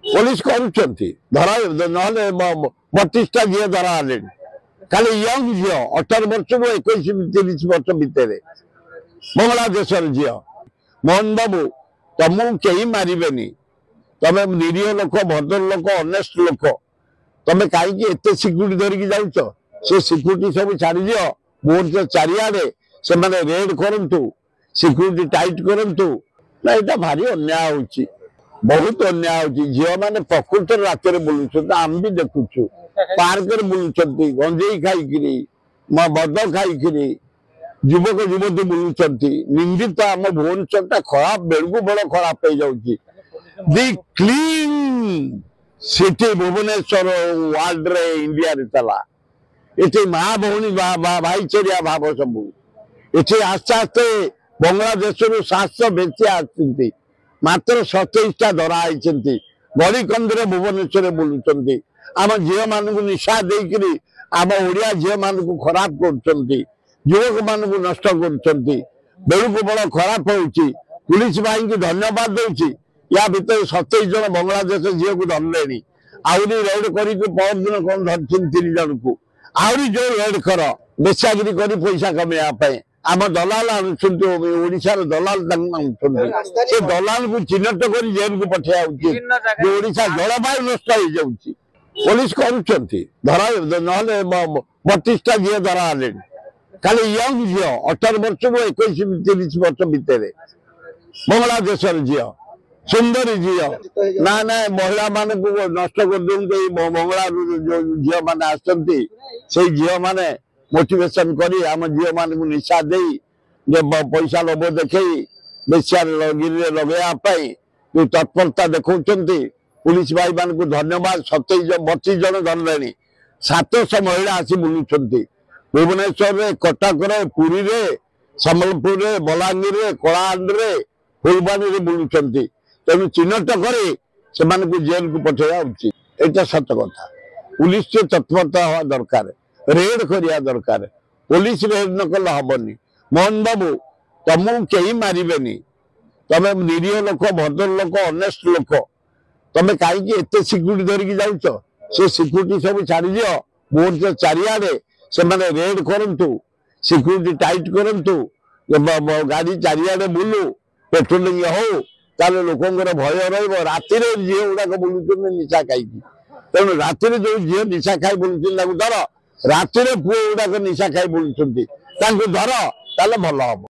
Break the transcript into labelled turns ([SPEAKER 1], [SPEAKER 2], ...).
[SPEAKER 1] Police करुँच धरा ना 32टा झील धरा हेले खाली यंग झील 18 वर्ष रु 21-30 वर्ष भितर बांग्लादेश झील मोहन बाबू तुमको कहीं मारे तमें निरीह लोक भद्र लोक अनेस्ट लोक तमें कहीं एत सिक्यूरीटी धरिकी जाऊच से सिक्यूरीटी सब छाड़ी दियो भोट चारिआडे से रेड करंतु सिक्यूरीटी टाइट करंतु ना यहाँ भारी अन्याय होची बहुत अन्याय होची झील मैंने प्रकृत रात बुलूं आम भी देखुचु पार्क बुलूं गंजेई खाई मद खाई युवक युवती बुलूं निंदित आम भुवनेश्वर खराब बेलू बड़ खराब हो जाऊँगी दि क्लीन सिटी भुवनेश्वर वर्ल्ड रे इंडिया रे चला ये माँ भौणी भाईचारिया भाव सब ये आस्ते आस्ते बांग्लादेश 700 बेची आसती मात्र 27टा धरा गड़ी कंदरे भुवनेश्वर बुलूं आम झील मान निशा देकरी आम ओडिया झील मान खराब कर युवक मान नष्ट कर बड़ खराब हो पुलिस भाई की धन्यवाद दूसरी या भीतर 27 जन बांग्लादेश झील को धरले आहरी रेड कर परदिन कौन धरती 3 जन को आहरी जो रेड कर बेचागिरी कर पैसा कमेवाई आम दलाल आनुषार दलाल से दलाल को चिन्हट कर जेल को पठा ओडिशा जलवायु नष्ट हो जाऊँगी पुलिस करुँच धरा ना 32टा झील धरा हेले खाली यंग झील 18 वर्ष रु 21-30 वर्ष भितर बांग्लादेश झील सुंदरी झील ना ना महिला मान नष्ट कर बंगला जो झील मैंने आसती झील मैंने मोटिवेशन करी आम झील मान निशा दे पैसा लोभ देखे बेसियागिरी लगेवाई जो तत्परता देखा पुलिस भाई मान को धन्यवाद 32 जन धरले 700 महिला आसी बुलूं भुवनेश्वर कटक पुरी सम्बलपुर बलांगीर कलाहांडी फुलबाणी बुलूं तेणु चिन्हट कर जेल को पठाया उचित यहाँ सत कथा पुलिस से तत्परता हवा दरकार रेड करिया दरकार पुलिस रेड न कले हेनी मोहन बाबू तुमको कहीं मारे तमें निरीह लोक भद्र लोक अनेस्ट लोक तमें कहीं एत सिक्यूरीटी धरिकी जाऊच से सिक्यूरीटी सब छाड़ी दियो भोट चारिआडे से रेड करंतु सिक्यूरीटी टाइट करंतु गाड़ी चारिआडे बुलू पेट्रोलिंग हो ताले लोकंर भय रातिर झील गुड़ाक बुलूं निशा खाई तेणु रातिर जो झील निशा खाई बुलूं धर रातिर पुओ गुड़ाक निशा खाई बुलूं धर ताले भल हम।